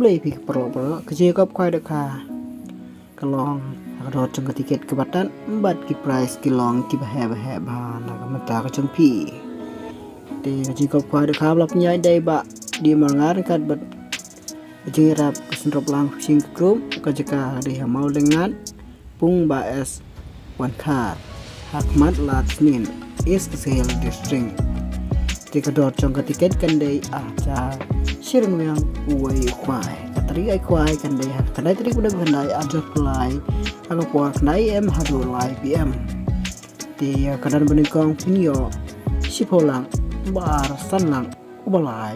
beli pi pro jingiakop khwai dohkha kalong rot trong tiket kebatan embat ki price ki long ki bahe ba na ka mata ka trong pi te jingiakop khwai dohkha blap nyai dai ba di Mawlyngngad kat bat jingiarap kesenrop lang sing group ka jaka di Mawlyngngad pung ba es wan khat hakmat lat min is sel district te ka dot trong tiket kan dai cha Sirang yang uai khwai katari ai khwai kan dai kadai tadi kuda bandai ada play aga por knai em hadu lai pm ti kadan benikong pinyo sipolang bar sanlang ubalai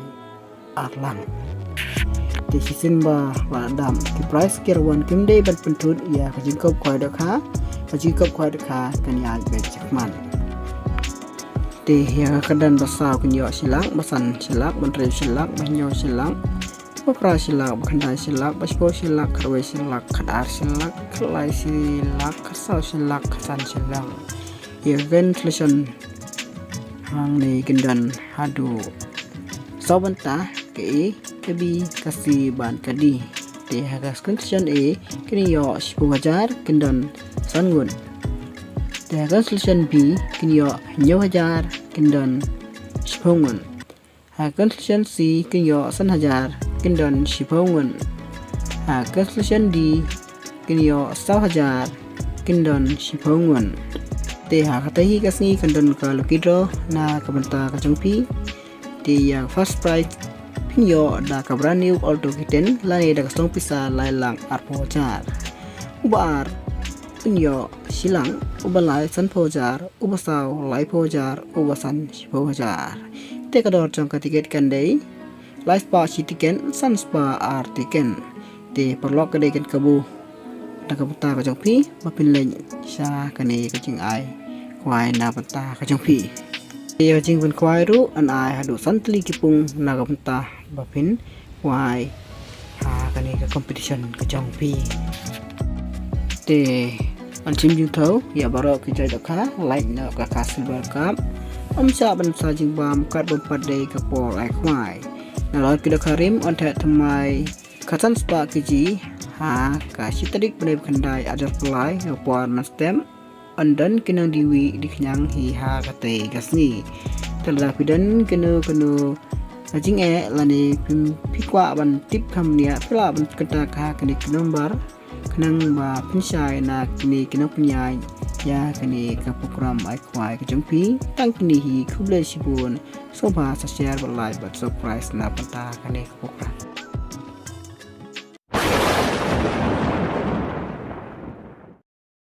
arlang ti sisin ba dam ki price kirwan kim dai ban pentut ya jingiakop khwai dohkha kan ya be chakman ti ya kadan basau kunyo silang basan silak menteri silak banyo silak bapra silak bakandai silak baspo silak khwai silak khadar silak khwai silak khasau silak khasan silak ya ventilation hang ni kindan hadu sobanta ke kebi kasi ban kadi ti haga solution e kiniyo 10,000 kindan sangun Daga solution B kinyo 9,000 kindan sipongun. Haga solution C kinyo 1,000 kindan sipongun. Haga solution D kinyo 1,000 kindan sipongun. Te haga tahi kasni kindan ka lokidro na kabanta ka jongpi. Te yang first price kinyo da ka brand new auto kitten lani da kasong pisa lailang arpojar. Ubar kinyo silang ubalai san pojar ubasau lai pojar ubasan pojar te kador trong ka tiket kan dei lai spa si tiken san spa ar tiken te perlok ka dei kan kabu ta ka pata ka jong pi ma pin leng sha ka ne ka jing ai khwai na pata ka jong pi te jing ban khwai ru an ai hadu san tli ki pung na ka pata ba pin khwai ha ka ne ka competition ka jong pi te an chim jing thau ya baro ki jai dohkha like na ka Khasi welcome cha ban sa jing bam kat bom pat dei ka por ai khwai na lo ki dohkha rim on the thamai khasan spa ki ji ha ka sitadik bne khandai ajar plai ka por na stem andan kinang diwi diknyang hi ha ka te gasni tala pidan kenu jing e lani pikwa ban tip kham nia pla ban kata kha kini nomor nang ba pinsai na kini kinok pinyai ya kini ka program ai khwai ka jongpi tang kini hi khuble sibun so ba sa share ba like ba surprise na pata kani ka program